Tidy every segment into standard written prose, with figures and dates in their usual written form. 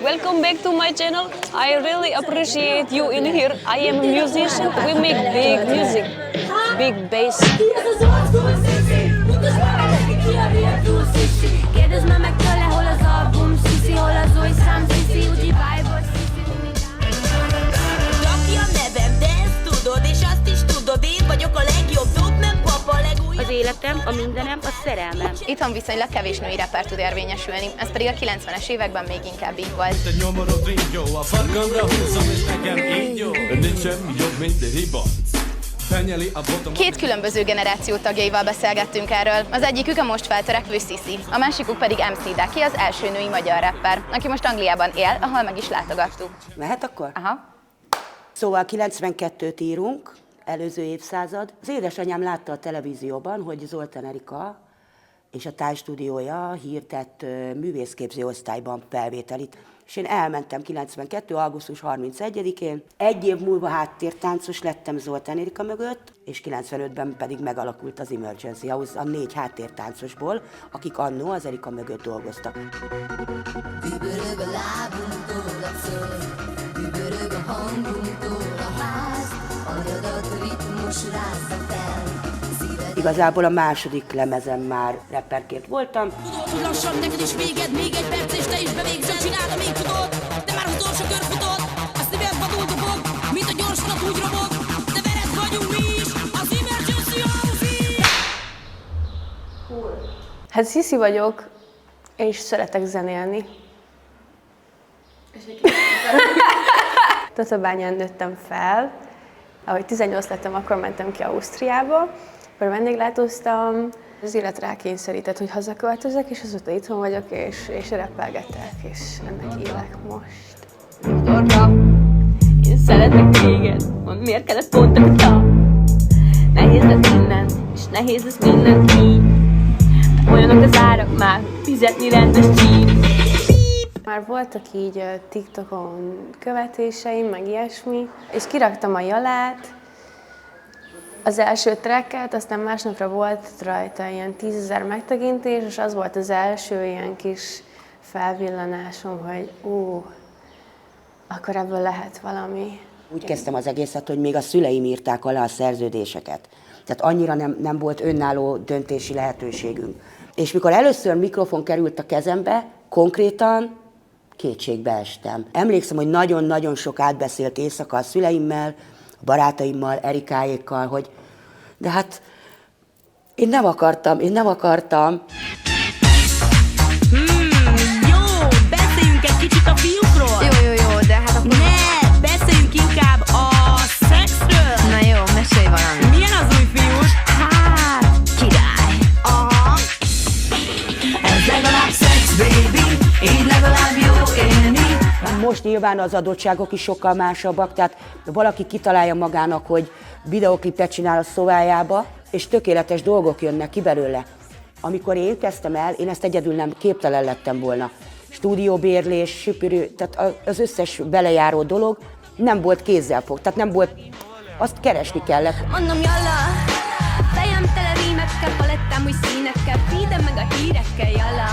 Welcome back to my channel. I really appreciate you in here. I am a musician. We make big music, big bass. Kérdezd már meg tőle, hol az album, Sisi, hol az új szám, Sisi, úgy vibe-os, Sisi, Aki a nevem, de ezt tudod, és azt is tudod, én vagyok a legjobb, dob, nem papa, legújabb. Az életem, a mindenem, a szerelmem. Itthon viszonylag kevés női rapper tud érvényesülni, ez pedig a 90-es években még inkább így volt. Két különböző generáció tagjaival beszélgettünk erről. Az egyikük a most feltörekvő Sisi, a másikuk pedig MC Daki, az első női magyar rapper, aki most Angliában él, ahol meg is látogattuk. Mehet akkor? Aha. Szóval 92-t írunk, előző évszázad. Az édesanyám látta a televízióban, hogy Zoltán Erika és a tájstúdiója hirdett művészképző osztályban felvételit. És én elmentem 92. augusztus 31-én. Egy év múlva háttértáncos lettem Zoltán Erika mögött, és 95-ben pedig megalakult az Emergency House a 4 háttértáncosból, akik annó az Erika mögött dolgoztak. Dübörög a lábunktól a föld, dübörög a hangunktól a ház, agyadat ritmus rázza fel. Igazából a második lemezem már rapperként voltam. Tudod, hogy lassan neked is véged, még egy perc, és te is bevégzel, csináld, amíg tudod. De már hogy gyors a kör futod, a szíved vadul dobog, mint a gyors nap úgy robog. De veled vagyunk mi is, az Emergency House. Hát Sisi vagyok, és szeretek zenélni. Tatabányán nőttem fel. Ahogy 18 lettem, akkor mentem ki Ausztriába, akkor vendéglátóztam. Az élet rákényszerített, hogy hazaköltözök, és azóta itthon vagyok, és rappelgetek, és ennek élek most. Viktorka, én szeretek téged, mondd miért kellett pont a kata. Nehéz lesz innen, és nehéz lesz minden így. Olyanok az árak már, fizetni rendes csíp. Már voltak így TikTokon követéseim, meg ilyesmi, és kiraktam a Jalát, az első tracket, aztán másnapra volt rajta ilyen 10 000 megtekintés, és az volt az első ilyen kis felvillanásom, hogy akkor ebből lehet valami. Úgy kezdtem az egészet, hogy még a szüleim írták alá a szerződéseket. Tehát annyira nem volt önálló döntési lehetőségünk. És mikor először mikrofon került a kezembe, konkrétan kétségbe estem. Emlékszem, hogy nagyon-nagyon sok átbeszélt éjszaka a szüleimmel, a barátaimmal, Erikáékkal, hogy de hát én nem akartam. Jó, beszéljünk egy kicsit a fiúkról. Jó, de hát akkor... Ne, beszéljünk inkább a szexről. Na jó, mesélj valami. Milyen az új fiús? Hát, király. Aha. Ez legalább szex, baby, így legalább jó élni. Most nyilván az adottságok is sokkal másabbak, tehát valaki kitalálja magának, hogy videóklipet csinál a szobájába, és tökéletes dolgok jönnek ki belőle. Amikor én kezdtem el, én ezt egyedül nem képtelen lettem volna. Stúdióbérlés, süpürő, tehát az összes belejáró dolog nem volt kézzelfog, tehát nem volt, azt keresni kellett. Mondom jalla, fejem tele rímekkel, palettám új színekkel, feedem meg a hírekkel jalla.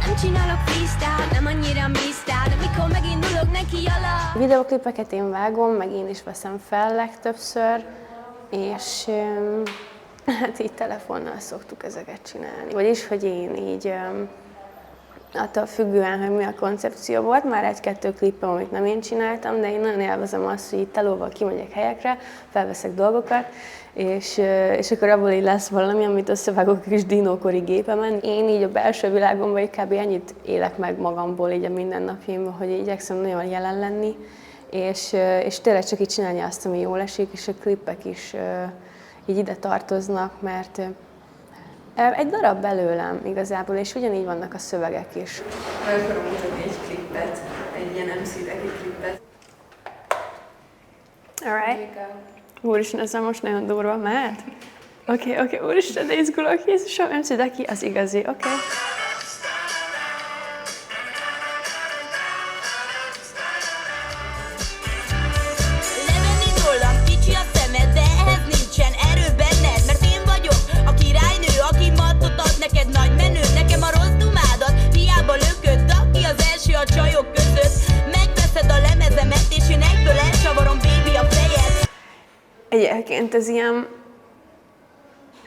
Nem csinálok freestyle, nem annyira freestyle, de mikor megindulok neki jalla. A videoklipeket én vágom, meg én is veszem fel legtöbbször, és hát így telefonnal szoktuk ezeket csinálni. Vagyis, hogy én így attól függően, hogy mi a koncepció volt, már 1-2 klippem, amit nem én csináltam, de én nagyon élvezem azt, hogy így telóval kimegyek helyekre, felveszek dolgokat, és akkor abból így lesz valami, amit összevágok a kis dinókori gépemen. Én így a belső világomban így kb. Ennyit élek meg magamból így a mindennapjaimban, hogy igyekszem nagyon jelen lenni, és tényleg csak így csinálni azt, ami jól esik, és a klippek is így ide tartoznak, mert egy darab belőlem igazából, és ugyanígy vannak a szövegek is. Meg akarom mutatni egy klippet, egy ilyen MC Daki klippet. Alright. Úristen, ez most nagyon durva, mehet? Oké, úristen, de izgulok, Jézusom, MC Daki az igazi, oké. Levenni rólam kicsi a szemed, de ehhez nincsen erő benned, mert én vagyok a királynő, aki mattot ad neked nagy menő. Nekem a rossz dumádat hiába lökött, aki az első a csajok között. Egyébként ez ilyen,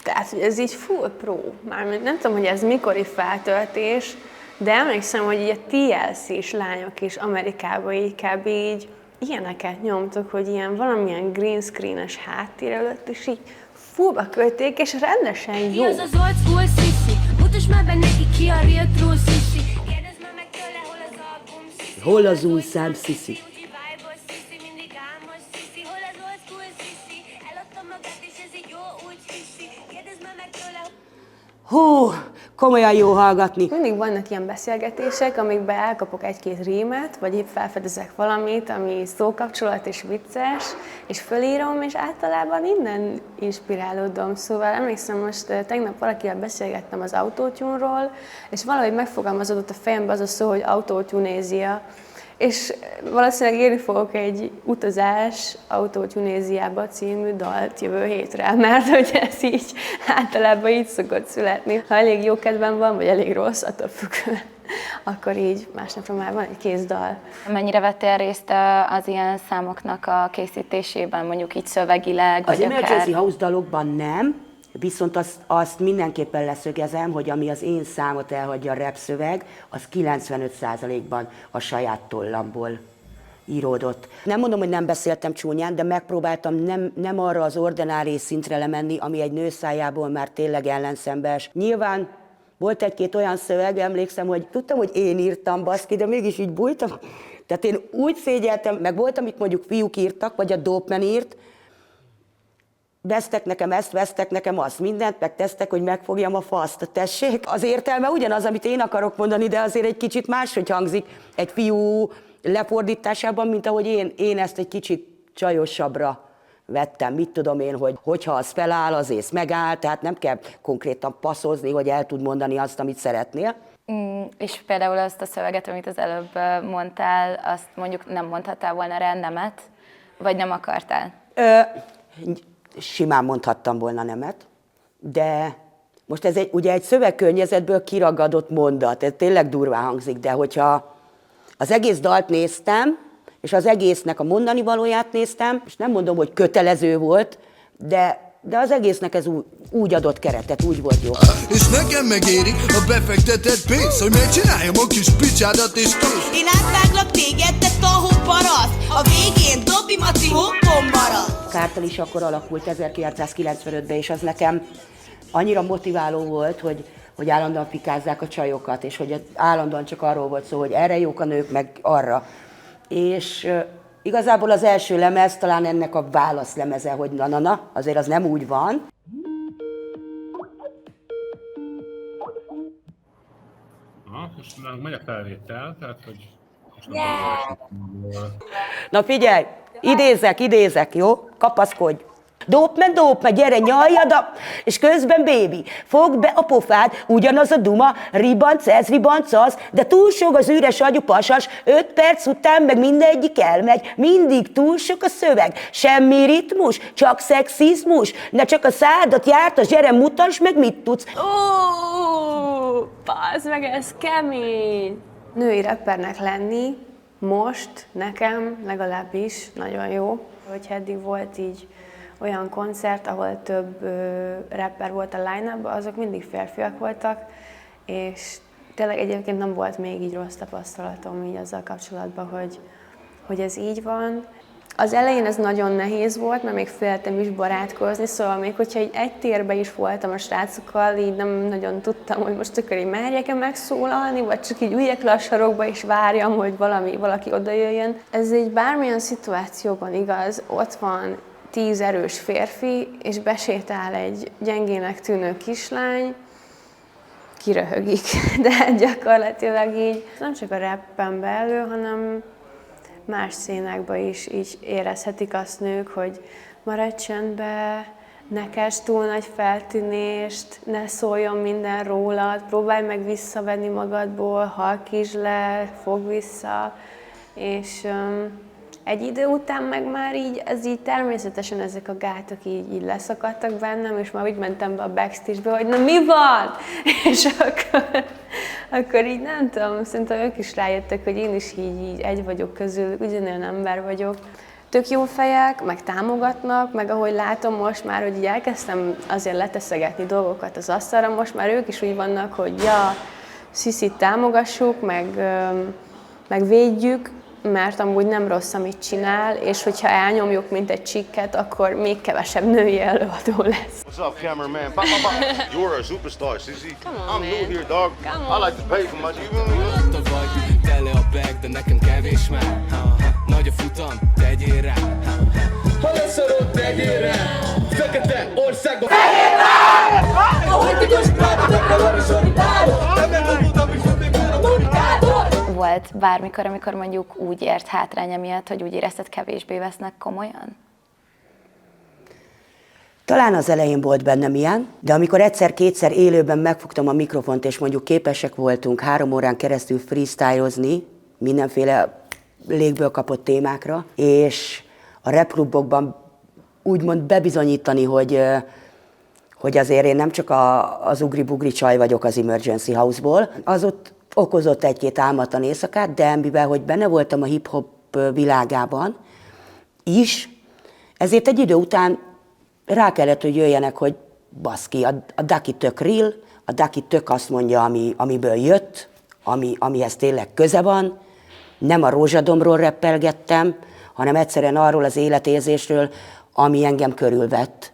tehát hogy ez így full pro. Mármint nem tudom, hogy ez mikori feltöltés, de emlékszem, hogy így a TLC-s lányok is Amerikában így kb. Így ilyeneket nyomtok, hogy ilyen valamilyen green screen-es háttér előtt, és így fullba költék, és rendesen jó. Mi az az old school sissy? Mutasd már be neki ki a real true sissy. Kérdezd már meg tőle, hol az album sissy. Hol az új szám Sissi? Mindig álmos sissy. Hol az old school sissy? Eladta magát, és ez így jó úgy hiszi. Kérdezd már meg tőle. Hú, komolyan jó hallgatni. Mindig vannak ilyen beszélgetések, amikben elkapok egy-két rímet, vagy épp felfedezek valamit, ami szókapcsolat és vicces, és fölírom, és általában innen inspirálódom. Szóval emlékszem, most tegnap valakivel beszélgettem az autotune-ról, és valahogy megfogalmazódott a fejembe az a szó, hogy autotunézia. És valószínűleg írni fogok egy Utazás Autotunéziába című dalt jövő hétre, mert hogy ez így általában így szokott születni. Ha elég jó kedvem van, vagy elég rossz, attól függően, akkor így másnapra már van egy kész dal. Mennyire vettél részt az ilyen számoknak a készítésében, mondjuk így szövegileg, Az vagy akár... Emergency House dalokban nem, viszont azt mindenképpen leszögezem, hogy ami az én számot elhagyja a rap szöveg, az 95%-ban a saját tollamból íródott. Nem mondom, hogy nem beszéltem csúnyán, de megpróbáltam nem arra az ordinári szintre lemenni, ami egy nő szájából már tényleg ellenszembes. Nyilván volt egy-két olyan szöveg, emlékszem, hogy tudtam, hogy én írtam, baszki, de mégis így bújtam. Tehát én úgy szégyeltem, meg volt, amit mondjuk fiúk írtak, vagy a Dope Man írt, vesztek nekem ezt, vesztek nekem azt, mindent megtesztek, hogy megfogjam a faszt. Tessék, az értelme ugyanaz, amit én akarok mondani, de azért egy kicsit máshogy hangzik egy fiú lefordításában, mint ahogy én ezt egy kicsit csajosabbra vettem. Mit tudom én, hogy hogyha az feláll, az ész megáll, tehát nem kell konkrétan passzozni, hogy el tud mondani azt, amit szeretnél. És például azt a szöveget, amit az előbb mondtál, azt mondjuk nem mondhattál volna rá nemet, vagy nem akartál? Simán mondhattam volna nemet, de most ez ugye egy szövegkörnyezetből kiragadott mondat, ez tényleg durván hangzik, de hogyha az egész dalt néztem, és az egésznek a mondani valóját néztem, és nem mondom, hogy kötelező volt, de az egésznek ez úgy adott keretet, úgy volt jó. És nekem megéri a befektetett pénz, hogy megcsináljam a kis picsádat és kész. Én átváglak téged, te tahó paraszt. A végén Dobby Maci hoppon marad. Kártel is akkor alakult 1995-ben, és az nekem annyira motiváló volt, hogy állandóan fikázzák a csajokat, és hogy állandóan csak arról volt szó, hogy erre jók a nők, meg arra. És igazából az első lemez talán ennek a válaszlemeze, hogy na, azért az nem úgy van. Most megy a felvétel, tehát hogy... Na figyelj, idézek, jó? Kapaszkodj! Dope me, gyere, nyaljad és közben baby, fogd be a pofád, ugyanaz a duma, ribanc, de túl sok az üres agyú pasas, 5 perc után meg mindegyik elmegy, mindig túl sok a szöveg, semmi ritmus, csak szexizmus, ne csak a szádat jártas, gyere, mutasd meg, mit tudsz. Ó, bazd meg, ez kemény! Női rappernek lenni most nekem legalábbis nagyon jó, hogyha eddig volt így olyan koncert, ahol több rapper volt a line-upban, azok mindig férfiak voltak, és tényleg egyébként nem volt még így rossz tapasztalatom így azzal kapcsolatban, hogy ez így van. Az elején ez nagyon nehéz volt, mert még féltem is barátkozni, szóval még hogyha egy térben is voltam a srácokkal, így nem nagyon tudtam, hogy most akkor így merjek-e megszólalni, vagy csak így üljek le a sarokba és várjam, hogy valaki odajöjjön. Ez így bármilyen szituációban igaz, ott van 10 erős férfi, és besétál egy gyengének tűnő kislány, kiröhögik. De gyakorlatilag így nem csak a rappen belül, hanem más színekben is így érezhetik azt nők, hogy maradj csöndbe, ne kezd túl nagy feltűnést, ne szóljon minden rólad, próbálj meg visszavenni magadból, halkítsd le, fogd vissza, és egy idő után meg már így, ez így természetesen ezek a gátak így leszakadtak bennem, és már úgy mentem be a backstage-be, hogy na mi van? És akkor így nem tudom, szerintem ők is rájöttek, hogy én is így egy vagyok közülük, ugyanolyan ember vagyok. tök jó fejek, meg támogatnak, meg ahogy látom most már, hogy így elkezdtem azért leteszegetni dolgokat az asztalra, most már ők is úgy vannak, hogy ja, Sziszit támogassuk, meg védjük, mert amúgy nem rossz, amit csinál, és hogyha elnyomjuk, mint egy csikket, akkor még kevesebb női előadó lesz. What's up, cameraman? Pop, pop, pop. You're a superstar, Sissy. I'm new here, dog. I like to pay for my vagy, tele a bag, de nekem kevés már. Nagy a futam, tegyél rá. Ha leszorod, tegyél rá. Fekete országba. Tegyél rá! Ahogy titkos prátok, a varosolitáló. Nem megmondtam, hogy fordítani a kommunikátor. Volt bármikor, amikor mondjuk úgy ért hátránya miatt, hogy úgy érezted, kevésbé vesznek komolyan? Talán az elején volt bennem ilyen, de amikor egyszer-kétszer élőben megfogtam a mikrofont, és mondjuk képesek voltunk 3 órán keresztül freestylozni mindenféle légből kapott témákra, és a rapklubokban úgymond bebizonyítani, hogy azért én nem csak az ugri-bugri csaj vagyok az Emergency House-ból, az ott okozott egy-két álmatlan éjszakát, de mivel hogy benne voltam a hip-hop világában is, ezért egy idő után rá kellett, hogy jöjjenek, hogy baszki, a Daki tök real, a Daki tök azt mondja, amiből jött, amihez tényleg köze van. Nem a rózsadomról reppelgettem, hanem egyszerűen arról az életérzésről, ami engem körülvett,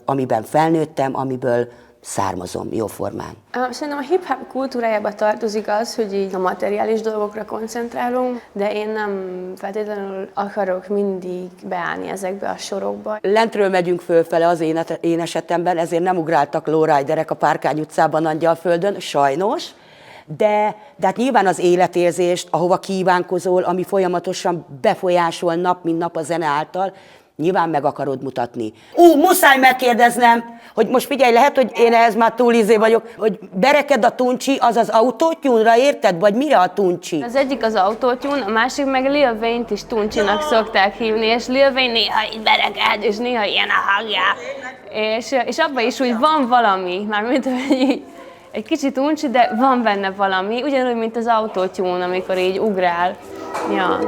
amiben felnőttem, amiből származom jóformán. Szerintem a hip-hop kultúrájába tartozik az, hogy így a materiális dolgokra koncentrálunk, de én nem feltétlenül akarok mindig beállni ezekbe a sorokba. Lentről megyünk fölfele az én esetemben, ezért nem ugráltak lowriderek a Párkány utcában Angyalföldön, sajnos, de hát nyilván az életérzést, ahova kívánkozol, ami folyamatosan befolyásol nap, mint nap a zene által, nyilván meg akarod mutatni. Muszáj megkérdeznem, hogy most figyelj, lehet, hogy én ehhez már túl vagyok, hogy bereked a tuncsi, az az autótyúnra, érted? Vagy mire a tuncsi? Az egyik az autótyún, a másik meg Lil Wayne-t is tuncsinak szokták hívni, és Lil Wayne néha így bereked, és néha ilyen a hangja. És abban is úgy van valami, mármint hogy egy kicsit uncsi, de van benne valami, ugyanúgy, mint az autótyún, amikor így ugrál. Ja.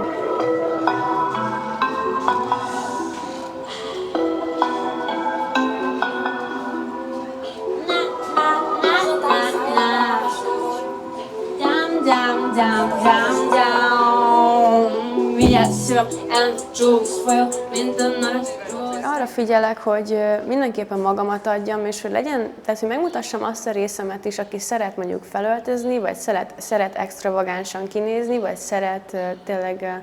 Arra figyelek, hogy mindenképpen magamat adjam, és hogy legyen, tehát hogy megmutassam azt a részemet is, aki szeret mondjuk felöltözni, vagy szeret extravagánsan kinézni, vagy szeret tényleg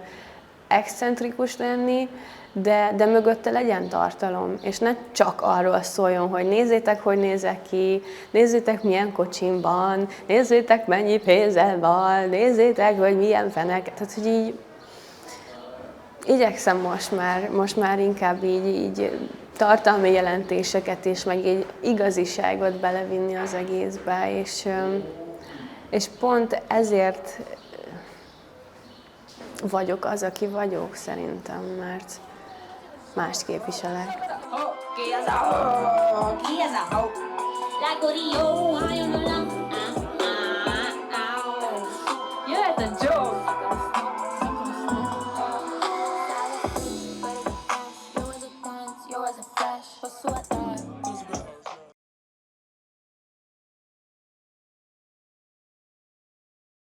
excentrikus lenni, de mögötte legyen tartalom, és ne csak arról szóljon, hogy nézzétek, hogy nézek ki, nézzétek, milyen kocsim van, nézzétek, mennyi pénzem van, nézzétek, hogy milyen fenek. Tehát, hogy így igyekszem most már inkább így tartalmi jelentéseket és meg egy igaziságot belevinni az egészbe, és pont ezért vagyok az, aki vagyok szerintem, mert mást képviselek. Ki ez a ho? Like what do you